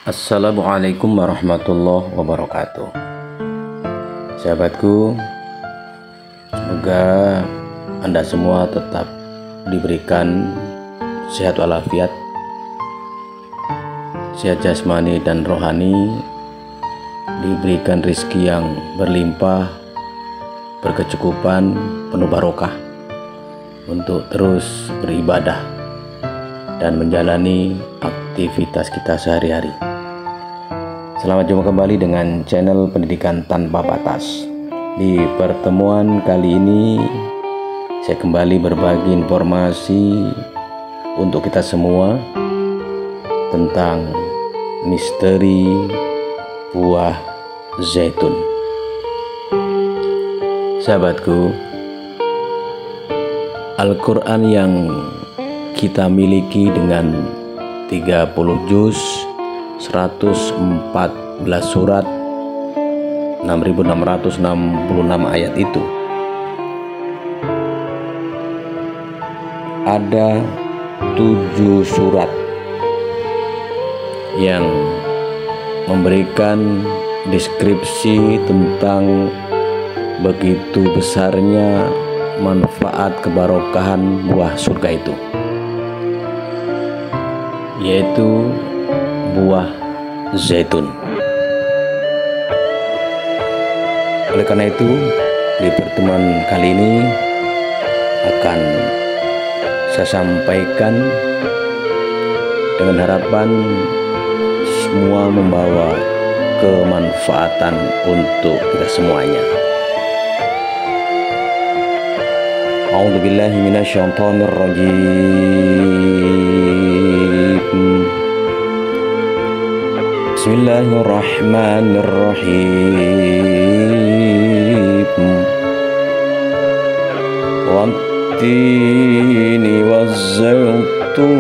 Assalamualaikum warahmatullahi wabarakatuh. Sahabatku, semoga Anda semua tetap diberikan sehat walafiat, sehat jasmani dan rohani, diberikan rezeki yang berlimpah, berkecukupan, penuh barokah untuk terus beribadah dan menjalani aktivitas kita sehari-hari. Selamat jumpa kembali dengan channel Pendidikan Tanpa Batas. Di pertemuan kali ini saya kembali berbagi informasi untuk kita semua tentang misteri buah zaitun. Sahabatku, Al-Quran yang kita miliki dengan 30 juz, 114 surat, 6.666 ayat itu ada 7 surat yang memberikan deskripsi tentang begitu besarnya manfaat kebarokahan buah surga itu, yaitu buah zaitun. Oleh karena itu, di pertemuan kali ini akan saya sampaikan dengan harapan semua membawa kemanfaatan untuk kita semuanya. A'udzubillahi minasyaitonir rajim. Bismillahirrahmanirrahim. Wattini wazzaitun.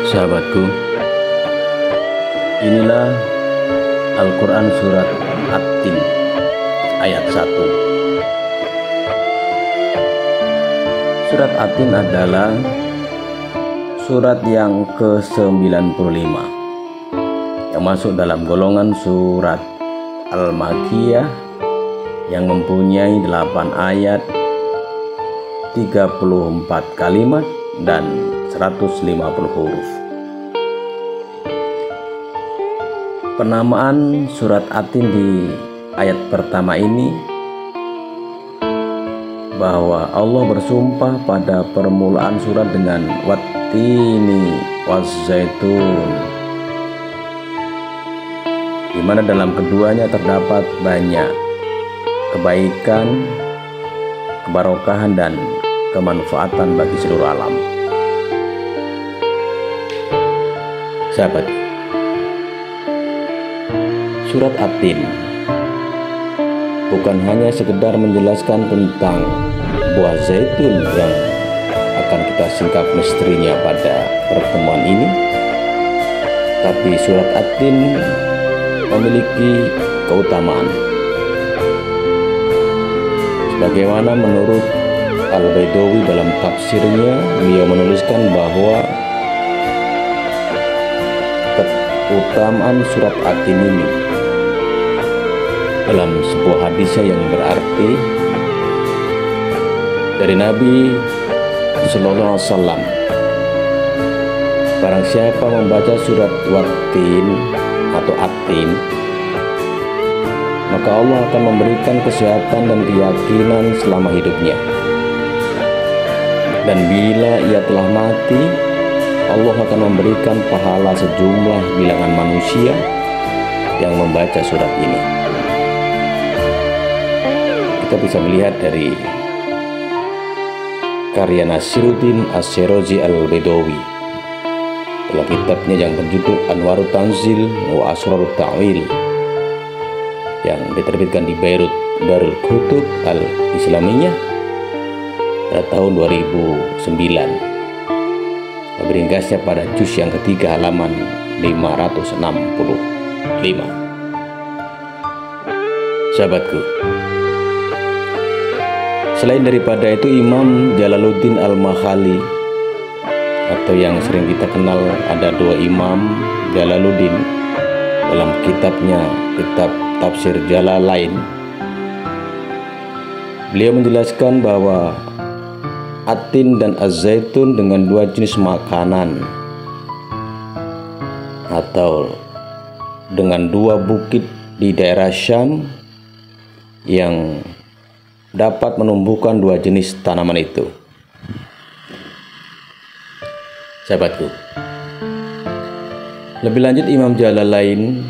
Sahabatku, inilah Al-Quran surat At-Tin ayat 1. Surat At-Tin adalah surat yang ke-95 yang masuk dalam golongan surat Al-Makkiyah yang mempunyai 8 ayat, 34 kalimat dan 150 huruf. Penamaan surat At-Tin di ayat pertama ini bahwa Allah bersumpah pada permulaan surat dengan wattini wazzaitun, di mana dalam keduanya terdapat banyak kebaikan, kebarokahan dan kemanfaatan bagi seluruh alam. Sahabat, surat At-Tin bukan hanya sekedar menjelaskan tentang buah zaitun yang akan kita singkap misterinya pada pertemuan ini, tapi surat At-Tin memiliki keutamaan. Sebagaimana menurut Al-Baidawi dalam tafsirnya, beliau menuliskan bahwa keutamaan surat At-Tin ini dalam sebuah hadisnya yang berarti dari Nabi Sallallahu Alaihi Wasallam, barang siapa membaca surat Wat-Tin atau At-Tin, maka Allah akan memberikan kesehatan dan keyakinan selama hidupnya, dan bila ia telah mati, Allah akan memberikan pahala sejumlah bilangan manusia yang membaca surat ini. Kita bisa melihat dari karya Nasiruddin As-Syirazi Al-Baidawi dalam kitabnya yang berjudul Anwarut Tanzil wa Asrarut Ta'wil yang diterbitkan di Beirut Darul Kutub Al-Islamiyah pada tahun 2009, meringkasnya pada juz yang ketiga halaman 565. Sahabatku, selain daripada itu, Imam Jalaluddin Al-Maghali atau yang sering kita kenal ada dua imam, Jalaluddin, dalam kitabnya, kitab Tafsir Jalalain, beliau menjelaskan bahwa atin dan az-zaitun dengan dua jenis makanan atau dengan dua bukit di daerah Syam yang dapat menumbuhkan dua jenis tanaman itu. Sahabatku, lebih lanjut Imam Jalalain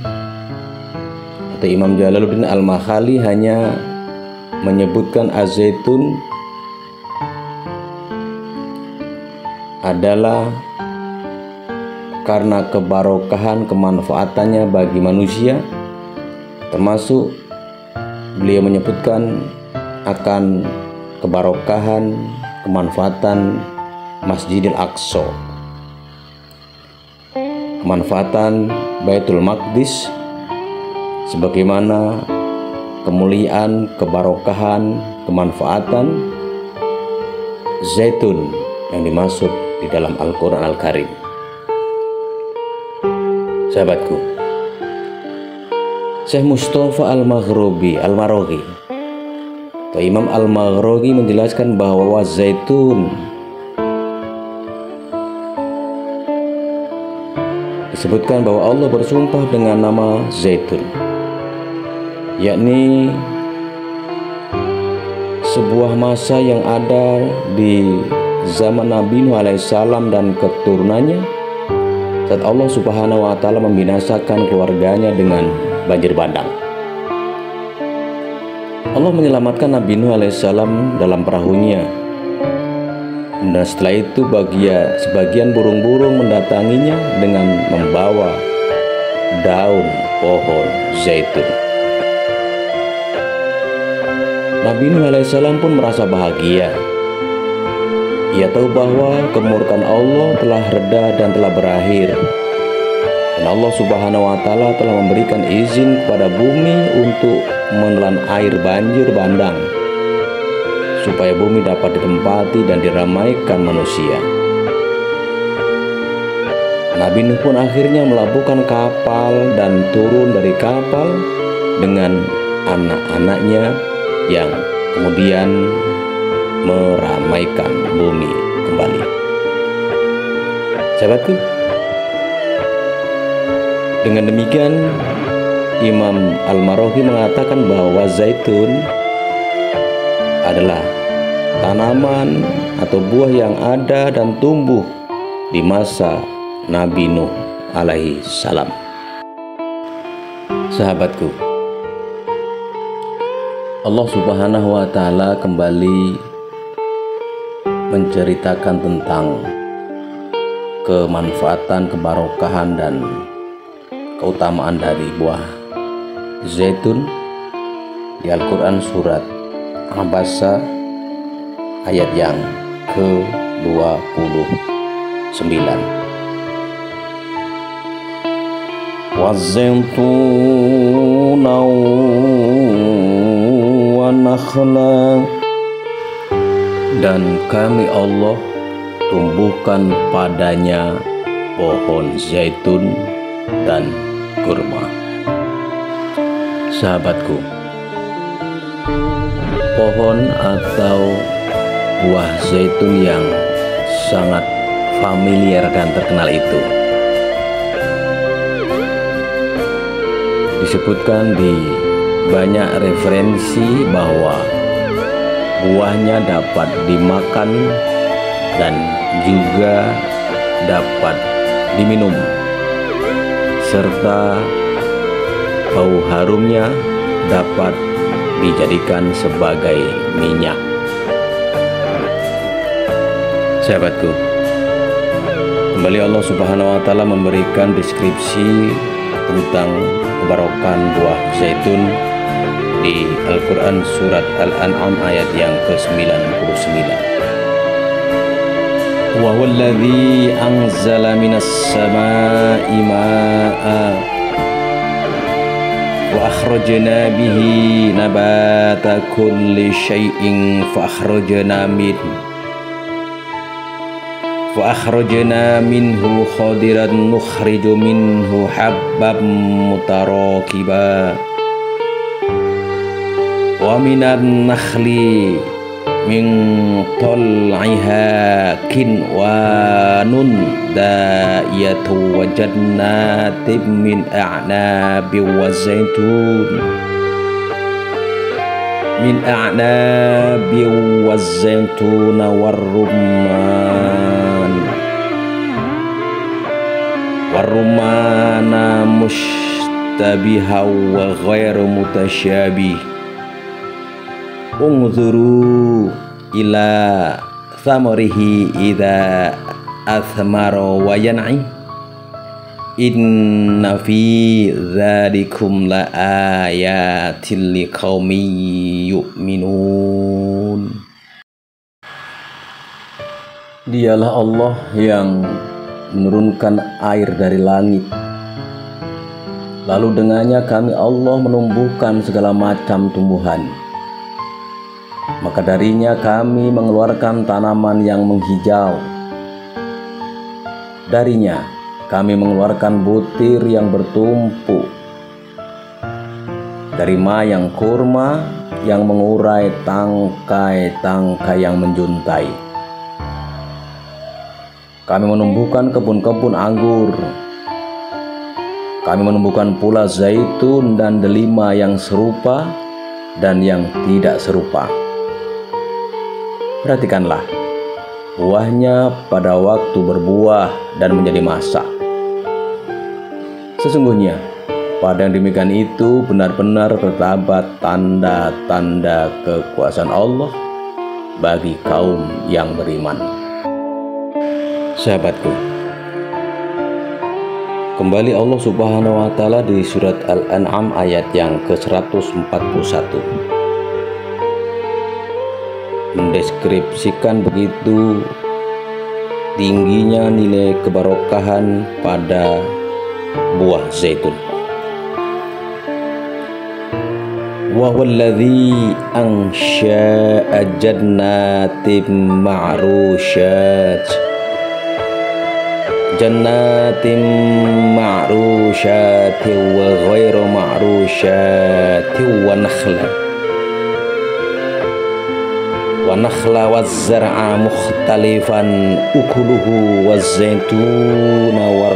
atau Imam Jalaluddin Al-Maghali hanya menyebutkan az-zaitun adalah karena kebarokahan kemanfaatannya bagi manusia, termasuk beliau menyebutkan akan kebarokahan kemanfaatan Masjidil Aqsa, kemanfaatan Baitul Maqdis, sebagaimana kemuliaan, kebarokahan, kemanfaatan zaitun yang dimaksud di dalam Al-Quran Al-Karim. Sahabatku, Syekh Mustafa Al-Maghribi atau Imam Al-Maghribi menjelaskan bahwa zaitun disebutkan bahwa Allah bersumpah dengan nama zaitun, yakni sebuah masa yang ada di zaman Nabi Nuh alaihissalam dan keturunannya, saat Allah Subhanahu wa Ta'ala membinasakan keluarganya dengan banjir bandang. Allah menyelamatkan Nabi Nuh alaihissalam dalam perahunya, dan setelah itu sebagian burung-burung mendatanginya dengan membawa daun pohon zaitun. Nabi Nuh alaihissalam pun merasa bahagia. Ia tahu bahwa kemurkaan Allah telah reda dan telah berakhir, dan Allah Subhanahu wa Ta'ala telah memberikan izin kepada bumi untuk menelan air banjir bandang supaya bumi dapat ditempati dan diramaikan manusia. Nabi Nuh pun akhirnya melabuhkan kapal dan turun dari kapal dengan anak-anaknya yang kemudian meramaikan bumi kembali. Sahabatku, dengan demikian Imam Al-Maghribi mengatakan bahwa zaitun adalah tanaman atau buah yang ada dan tumbuh di masa Nabi Nuh alaihi salam. Sahabatku, Allah Subhanahu wa Ta'ala kembali menceritakan tentang kemanfaatan, kebarokahan dan keutamaan dari buah zaitun di Al-Quran surat Abasa ayat yang ke-29. Waz-zaituna wa nakhla, dan kami Allah tumbuhkan padanya pohon zaitun dan kurma. Sahabatku, pohon atau buah zaitun yang sangat familiar dan terkenal itu disebutkan di banyak referensi bahwa buahnya dapat dimakan dan juga dapat diminum, serta bau harumnya dapat dijadikan sebagai minyak. Sahabatku, kembali Allah Subhanahu wa Ta'ala memberikan deskripsi tentang kebarokan buah zaitun di Al-Quran surat Al-An'am ayat yang ke-99. Wa huwa alladzi anzala minas samaa'i maa'a wa akhrajna bihi nabata kulli syai'in fa akhrajna minhu fa akhrajna minhu khadiran nukhriju minhu habban mutarakiba wa minan nakhli min tal'iha kinwanun da'iyatu wa jannatin min a'nabi wa zaitun wa zaitun warumana mushtabiha wa ghairu mutasyabih. Unzuru ila thamarihi idza athmara wa yan'i inna fi dzalikum la ayatil liqaumin yu'minun. Dialah Allah yang menurunkan air dari langit, lalu dengannya kami Allah menumbuhkan segala macam tumbuhan. Maka darinya kami mengeluarkan tanaman yang menghijau. Darinya kami mengeluarkan butir yang bertumpuk. Dari mayang kurma yang mengurai tangkai-tangkai yang menjuntai. Kami menumbuhkan kebun-kebun anggur. Kami menumbuhkan pula zaitun dan delima yang serupa dan yang tidak serupa. Perhatikanlah, buahnya pada waktu berbuah dan menjadi masak. Sesungguhnya, pada yang demikian itu benar-benar terdapat tanda-tanda kekuasaan Allah bagi kaum yang beriman. Sahabatku, kembali Allah Subhanahu wa Ta'ala di surat Al-An'am ayat yang ke-141 mendeskripsikan begitu tingginya nilai kebarokahan pada buah zaitun. Wa huwallazi ansha'a jannatin ma'rushatin wa ghairu ma'rushatin wa nakhla wa zar'a mukhtalifan ukuluhu wa zaituna wa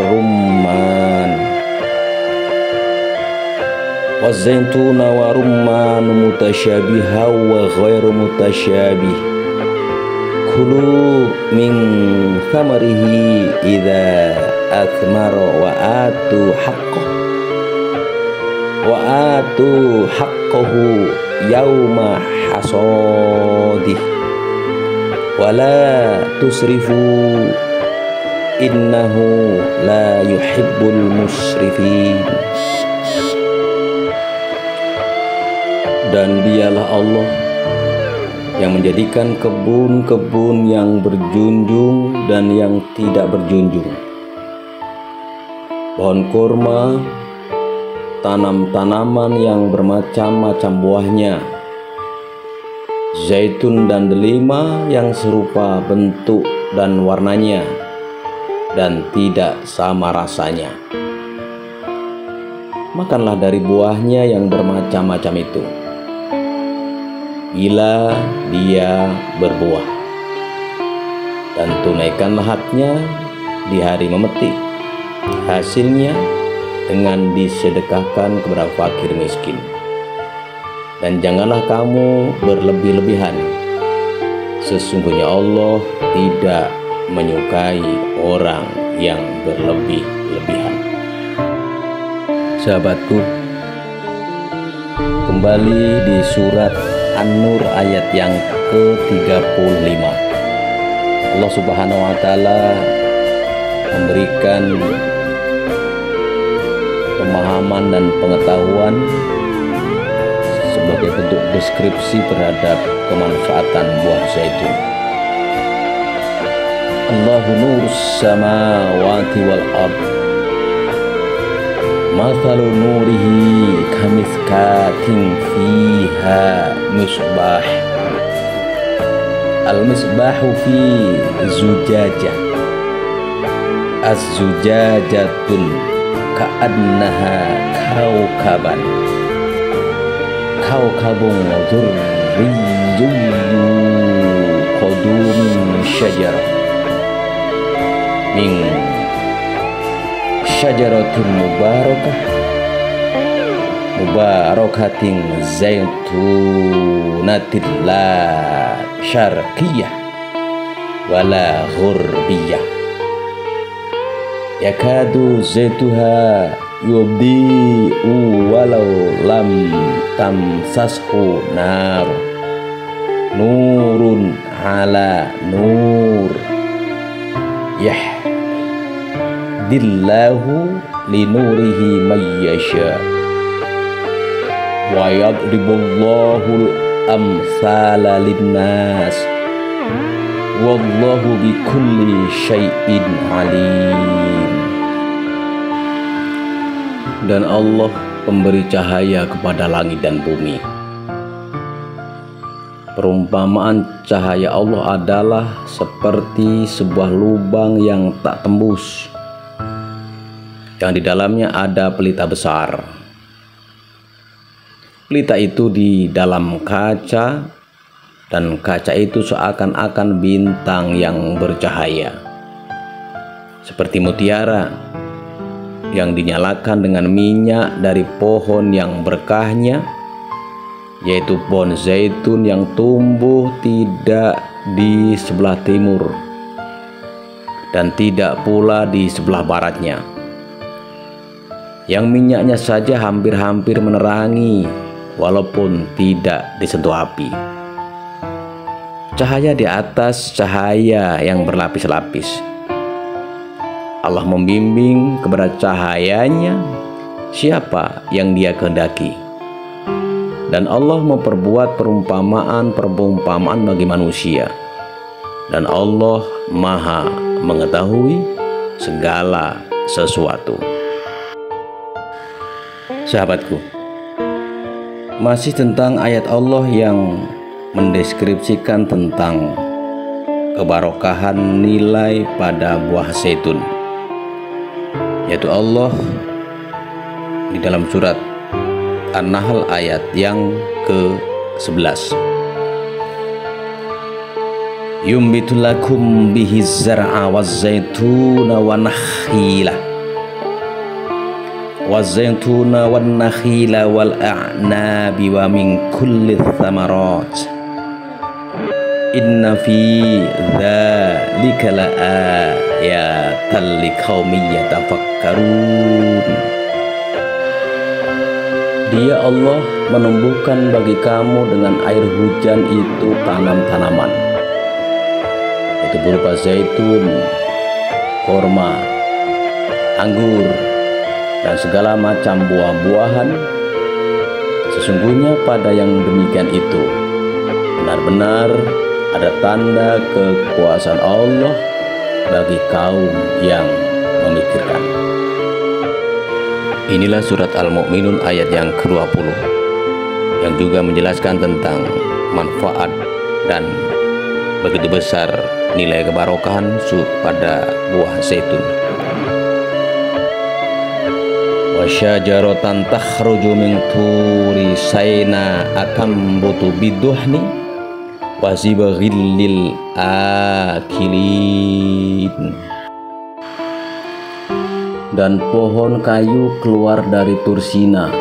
rumman mutasyabiha wa ghairu mutasyabih. Kulu min thamarihi idza athmara wa atu haqqahu yauma hasadih wa la tusrifu innahu la yuhibbul musrifin. Dan dialah Allah yang menjadikan kebun-kebun yang berjunjung dan yang tidak berjunjung, pohon kurma, tanam-tanaman yang bermacam-macam buahnya, zaitun dan delima yang serupa bentuk dan warnanya dan tidak sama rasanya. Makanlah dari buahnya yang bermacam-macam itu bila dia berbuah, dan tunaikanlah haknya di hari memetik hasilnya dengan disedekahkan kepada fakir miskin. Dan janganlah kamu berlebih-lebihan, sesungguhnya Allah tidak menyukai orang yang berlebih-lebihan. Sahabatku, kembali di surat An-Nur ayat yang ke-35, Allah Subhanahu wa Ta'ala memberikan pemahaman dan pengetahuan sebagai bentuk deskripsi terhadap kemanfaatan buah zaitun. Allahu nurus samawati wal ard, mathalu nurihi kamithkatin fiha misbah, al misbahu fi zujajah az-zujajatun ka'annaha kaukaban kaukabun dzurriyyun qadumin syajarah min syajaratin mubarakatin zaitunatin la syarqiyah wala ghurbiyah yakadu zaituha yubdi'u walau lam tamsashu nar nurun ala nur yahdillahu linurihi may yasha wa yadribullahul amsala linnas wallahu bikulli syai'in alim. Dan Allah pemberi cahaya kepada langit dan bumi. Perumpamaan cahaya Allah adalah seperti sebuah lubang yang tak tembus, yang di dalamnya ada pelita besar. Pelita itu di dalam kaca, dan kaca itu seakan-akan bintang yang bercahaya, seperti mutiara yang dinyalakan dengan minyak dari pohon yang berkahnya, yaitu pohon zaitun yang tumbuh tidak di sebelah timur dan tidak pula di sebelah baratnya, yang minyaknya saja hampir-hampir menerangi walaupun tidak disentuh api. Cahaya di atas cahaya yang berlapis-lapis. Allah membimbing kepada cahayanya siapa yang Dia kehendaki. Dan Allah memperbuat perumpamaan bagi manusia. Dan Allah Maha mengetahui segala sesuatu. Sahabatku, masih tentang ayat Allah yang mendeskripsikan tentang kebarokahan nilai pada buah zaitun, yaitu Allah di dalam surat An-Nahl ayat yang ke-11. Yumbitu lakum bihi zar'a waz-zaituna wan-nakhila waz-zaituna wan-nakhila wal-a'nabi wa min kulli thamarat inna fi dzalika laayatan liqaumin yatafakkarun. Dia Allah menumbuhkan bagi kamu dengan air hujan itu tanam-tanaman, itu berupa zaitun, korma, anggur, dan segala macam buah-buahan. Sesungguhnya pada yang demikian itu benar-benar ada tanda kekuasaan Allah bagi kaum yang memikirkan. Inilah surat Al-Mu'minun ayat yang ke-20, yang juga menjelaskan tentang manfaat dan begitu besar nilai kebarokahan pada buah zaitun. Wa syajaratan takhruju min turi sayna atambutu biduhni wa zibaghil akilin. Dan pohon kayu keluar dari Tursina,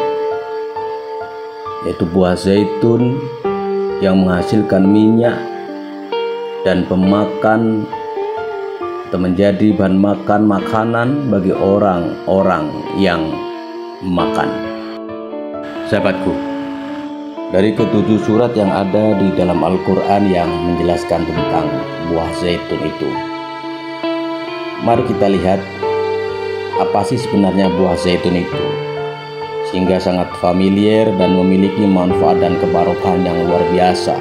yaitu buah zaitun yang menghasilkan minyak dan pemakan atau menjadi bahan makanan bagi orang-orang yang makan. Sahabatku, dari ketujuh surat yang ada di dalam Al-Quran yang menjelaskan tentang buah zaitun itu, mari kita lihat apa sih sebenarnya buah zaitun itu, sehingga sangat familiar dan memiliki manfaat dan kebarokahan yang luar biasa.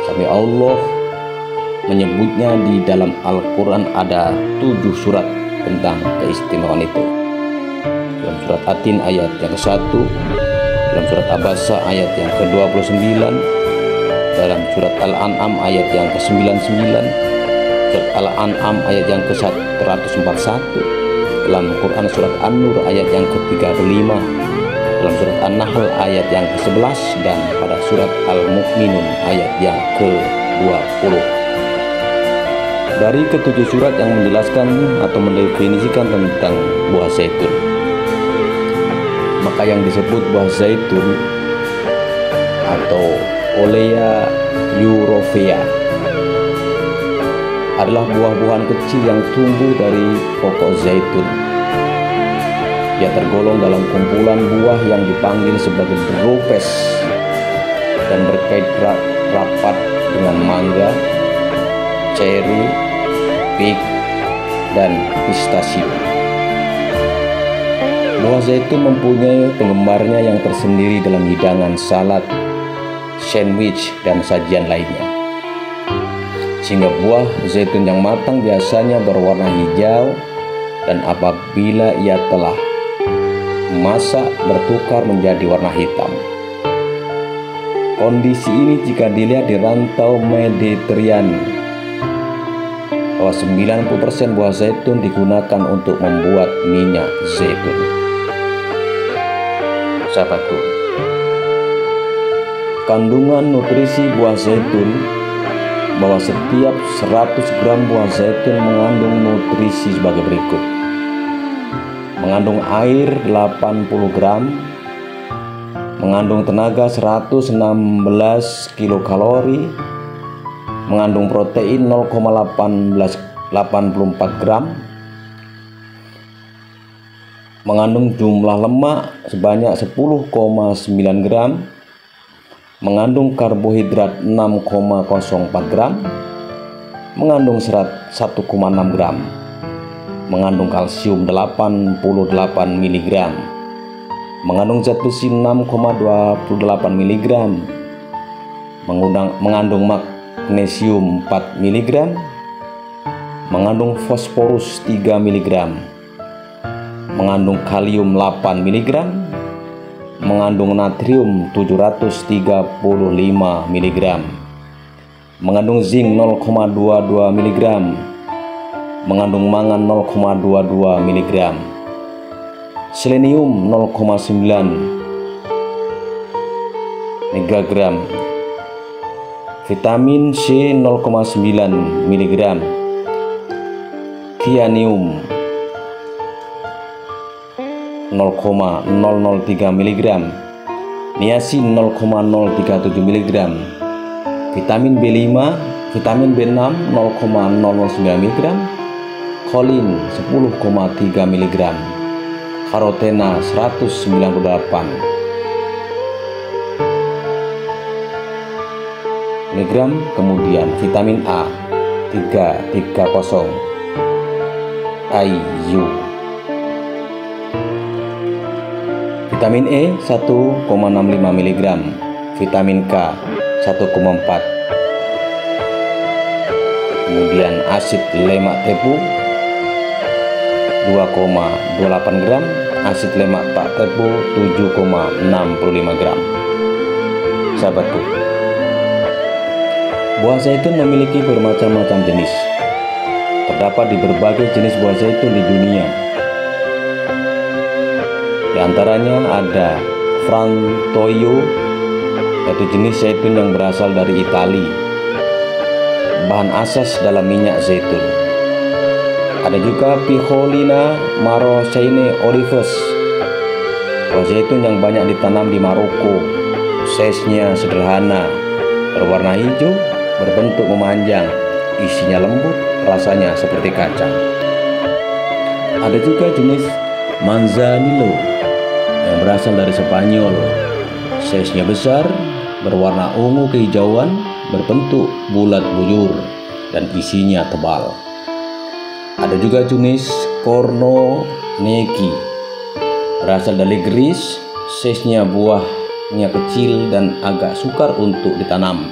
Sampai Allah menyebutnya di dalam Al-Quran ada 7 surat tentang keistimewaan itu. Dalam surat Atin ayat yang ke-1, dalam surat Abasa ayat yang ke-29, dalam surat Al-An'am ayat yang ke-99, surat Al-An'am ayat yang ke-141, dalam Quran surat An-Nur ayat yang ke-35, dalam surat An-Nahl ayat yang ke-11, dan pada surat Al-Mu'minun ayat yang ke-20. Dari ketujuh surat yang menjelaskan atau mendefinisikan tentang buah zaitun, maka yang disebut buah zaitun atau Olea Europea adalah buah-buahan kecil yang tumbuh dari pokok zaitun. Ia tergolong dalam kumpulan buah yang dipanggil sebagai drupes dan berkait rapat dengan mangga, ceri, fig, dan pistasium. Buah zaitun mempunyai penggemarnya yang tersendiri dalam hidangan salad, sandwich, dan sajian lainnya. Sehingga buah zaitun yang matang biasanya berwarna hijau, dan apabila ia telah masak bertukar menjadi warna hitam. Kondisi ini jika dilihat di rantau Mediterranean, bahwa 90% buah zaitun digunakan untuk membuat minyak zaitun. Sahabatku, kandungan nutrisi buah zaitun bahwa setiap 100 gram buah zaitun mengandung nutrisi sebagai berikut: mengandung air 80 gram, mengandung tenaga 116 kilokalori, mengandung protein 0,84 gram, mengandung jumlah lemak sebanyak 10,9 gram, mengandung karbohidrat 6,04 gram, mengandung serat 1,6 gram, mengandung kalsium 88 mg, mengandung zat besi 6,28 mg, mengandung magnesium 4 mg, mengandung fosforus 3 mg, mengandung kalium 8 mg, mengandung natrium 735 mg, mengandung zinc 0,22 mg, mengandung mangan 0,22 mg, selenium 0,9 mg, vitamin C 0,9 mg, thianium 0,003 mg, niacin 0,037 mg, vitamin B5, vitamin B6 0,009 mg, kolin 10,3 mg, karotena 198 mg, kemudian vitamin A 330 IU, vitamin E 1,65 mg, vitamin K 1,4, kemudian asid lemak tebu 2,28 gram, asid lemak tak tebu 7,65 gram. Sahabatku, buah zaitun memiliki bermacam-macam jenis. Terdapat di berbagai jenis buah zaitun di dunia. Di antaranya ada Frantoio, yaitu jenis zaitun yang berasal dari Italia, bahan asas dalam minyak zaitun. Ada juga Picholina Marocchine Olives, buah zaitun yang banyak ditanam di Maroko. Size-nya sederhana, berwarna hijau, berbentuk memanjang, isinya lembut, rasanya seperti kacang. Ada juga jenis Manzanillo yang berasal dari Spanyol. Size-nya besar, berwarna ungu kehijauan, berbentuk bulat bujur, dan isinya tebal. Ada juga jenis Kornoneki, berasal dari Greece. Size-nya buahnya kecil dan agak sukar untuk ditanam,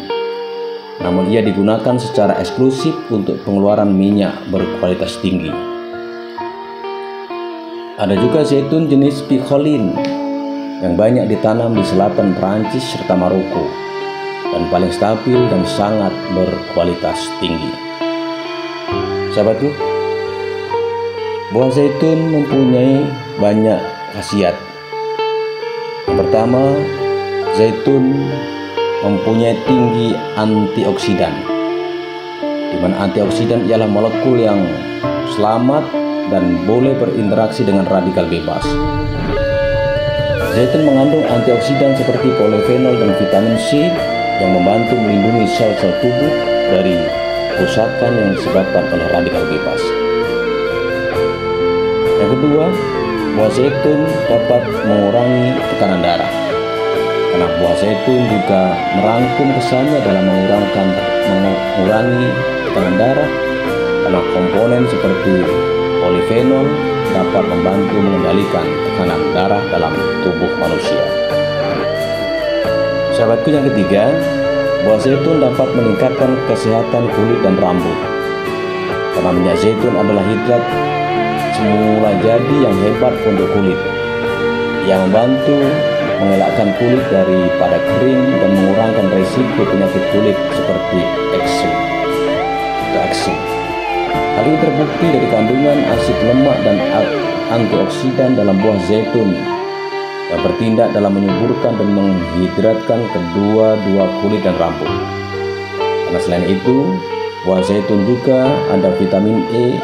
namun ia digunakan secara eksklusif untuk pengeluaran minyak berkualitas tinggi. Ada juga zaitun jenis Picholin yang banyak ditanam di selatan Prancis serta Maroko, dan paling stabil dan sangat berkualitas tinggi. Sahabatku, buah zaitun mempunyai banyak khasiat. Yang pertama, zaitun mempunyai tinggi antioksidan, di mana antioksidan ialah molekul yang selamat dan boleh berinteraksi dengan radikal bebas. Zaitun mengandung antioksidan seperti polifenol dan vitamin C yang membantu melindungi sel-sel tubuh dari kerusakan yang disebabkan oleh radikal bebas. Yang kedua, buah zaitun dapat mengurangi tekanan darah, karena buah zaitun juga merangkum kesannya dalam mengurangi tekanan darah, karena komponen seperti polifenol dapat membantu mengendalikan tekanan darah dalam tubuh manusia. Sahabatku, yang ketiga, buah zaitun dapat meningkatkan kesehatan kulit dan rambut, karena minyak zaitun adalah hidrat semula jadi yang hebat untuk kulit, yang membantu mengelakkan kulit daripada kering dan mengurangkan risiko penyakit kulit seperti eksem. Hal ini terbukti dari kandungan asid lemak dan antioksidan dalam buah zaitun yang bertindak dalam menyuburkan dan menghidratkan kedua-dua kulit dan rambut. Karena selain itu, buah zaitun juga ada vitamin E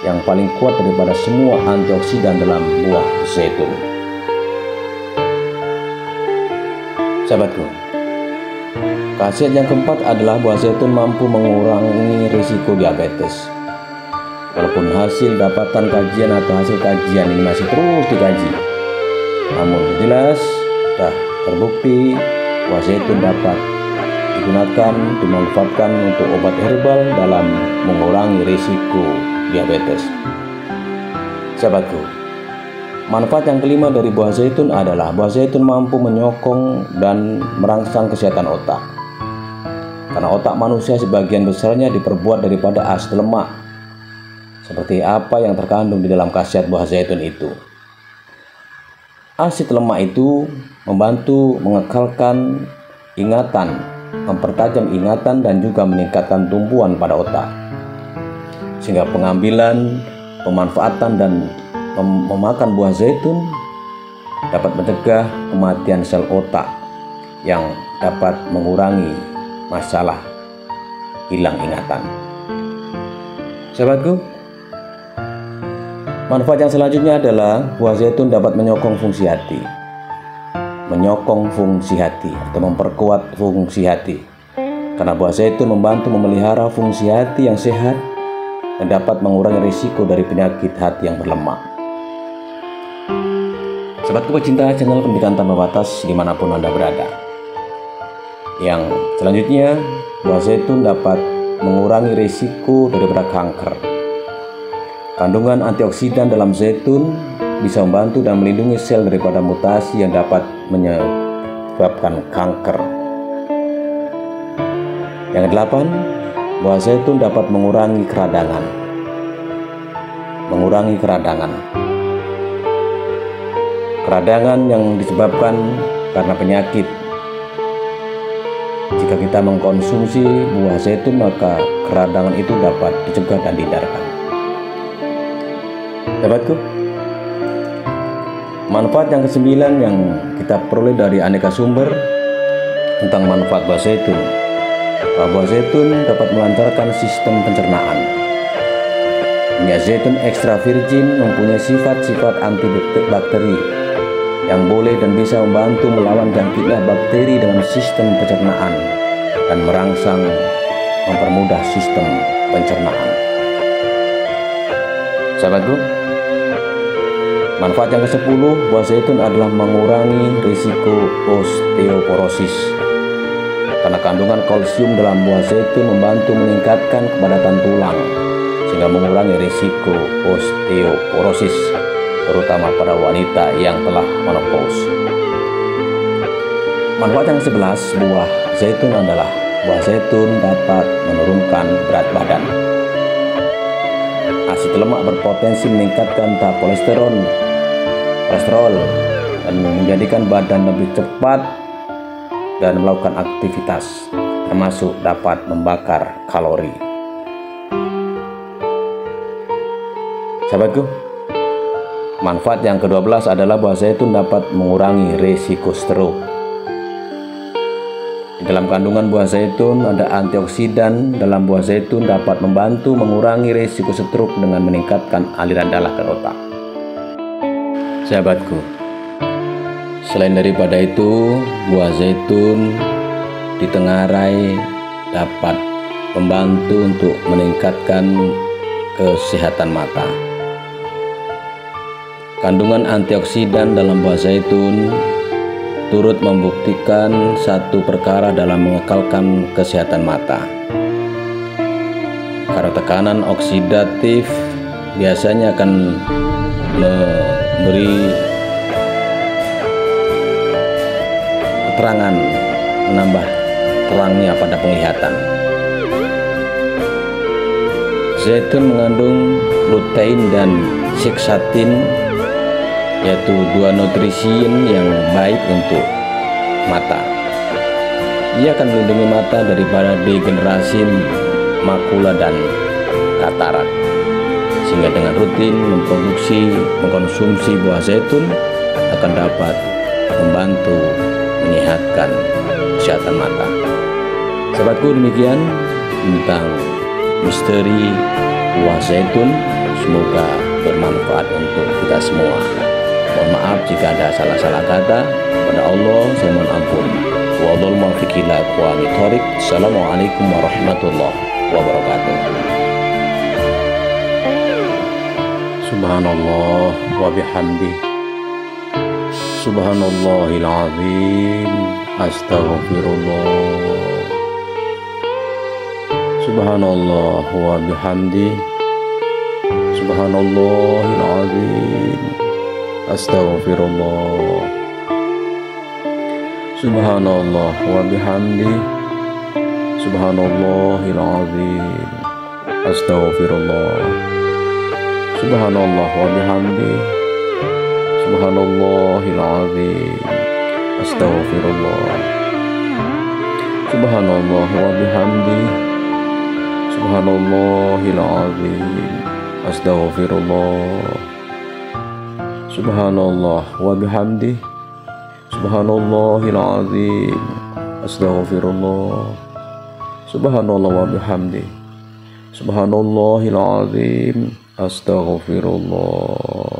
yang paling kuat daripada semua antioksidan dalam buah zaitun. Sahabatku, khasiat yang keempat adalah buah zaitun mampu mengurangi risiko diabetes. Walaupun hasil dapatan kajian atau hasil kajian ini masih terus dikaji, namun jelas sudah terbukti buah zaitun dapat digunakan, dimanfaatkan untuk obat herbal dalam mengurangi risiko diabetes. Sahabatku, manfaat yang kelima dari buah zaitun adalah buah zaitun mampu menyokong dan merangsang kesehatan otak. Karena otak manusia sebagian besarnya diperbuat daripada asid lemak, seperti apa yang terkandung di dalam khasiat buah zaitun itu. Asid lemak itu membantu mengekalkan ingatan, mempertajam ingatan, dan juga meningkatkan tumbuhan pada otak, sehingga pengambilan, pemanfaatan, dan memakan buah zaitun dapat mencegah kematian sel otak yang dapat mengurangi masalah hilang ingatan. Sahabatku, manfaat yang selanjutnya adalah buah zaitun dapat menyokong fungsi hati. Menyokong fungsi hati atau memperkuat fungsi hati. Karena buah zaitun membantu memelihara fungsi hati yang sehat dan dapat mengurangi risiko dari penyakit hati yang berlemak. Sahabatku pecinta channel Pendidikan Tanpa Batas dimanapun Anda berada. Yang selanjutnya, buah zaitun dapat mengurangi risiko daripada kanker. Kandungan antioksidan dalam zaitun bisa membantu dan melindungi sel daripada mutasi yang dapat menyebabkan kanker. Yang kedelapan, buah zaitun dapat mengurangi keradangan. Keradangan yang disebabkan karena penyakit. Jika kita mengkonsumsi buah zaitun, maka keradangan itu dapat dicegah dan dihindarkan. Sahabatku, manfaat yang kesembilan yang kita peroleh dari aneka sumber tentang manfaat buah zaitun. Buah zaitun dapat melancarkan sistem pencernaan. Minyak zaitun ekstra virgin mempunyai sifat-sifat antibakteri yang boleh dan bisa membantu melawan jangkitnya bakteri dalam sistem pencernaan dan merangsang mempermudah sistem pencernaan. Sahabatku, manfaat yang ke-10, buah zaitun adalah mengurangi risiko osteoporosis. Karena kandungan kalsium dalam buah zaitun membantu meningkatkan kepadatan tulang, sehingga mengurangi risiko osteoporosis, terutama pada wanita yang telah menopause. Manfaat yang ke-11 buah zaitun adalah buah zaitun dapat menurunkan berat badan. Asid lemak berpotensi meningkatkan tahap kolesterol dan menjadikan badan lebih cepat dan melakukan aktivitas, termasuk dapat membakar kalori. Sahabatku, manfaat yang ke-12 adalah buah zaitun dapat mengurangi risiko stroke. Di dalam kandungan buah zaitun ada antioksidan. Dalam buah zaitun dapat membantu mengurangi risiko stroke dengan meningkatkan aliran darah ke otak. Sahabatku, selain daripada itu, buah zaitun ditengarai dapat membantu untuk meningkatkan kesehatan mata. Kandungan antioksidan dalam buah zaitun turut membuktikan satu perkara dalam mengekalkan kesehatan mata. Karena tekanan oksidatif biasanya akan memberi keterangan, menambah terangnya pada penglihatan. Zaitun mengandung lutein dan zeaxanthin, yaitu dua nutrisi yang baik untuk mata. Ia akan melindungi mata daripada degenerasi makula dan katarak. Sehingga dengan rutin mengkonsumsi buah zaitun akan dapat membantu menyehatkan kesehatan mata. Sahabatku, demikian tentang misteri buah zaitun. Semoga bermanfaat untuk kita semua. Mohon maaf jika ada salah-salah kata. Pada Allah saya mohon ampun. Wallahul muwaffiq ila aqwamit thoriq. Assalamualaikum warahmatullahi wabarakatuh. Subhanallah wa bihamdi. Subhanallahil azim. Astaghfirullah. Subhanallah wa bihamdi. Subhanallahil azim. Astaghfirullah. Subhanallah wa bihamdi. Subhanallahil azim. Astaghfirullah. Subhanallah wa bihamdi. Subhanallahil azim. Astaghfirullah. Subhanallah wa bihamdi. Subhanallahil azim. Astaghfirullah. Subhanallah wa bihamdi. Subhanallahil azim. Astaghfirullah. Subhanallah wa bihamdi. Subhanallahil azim. Astaghfirullah.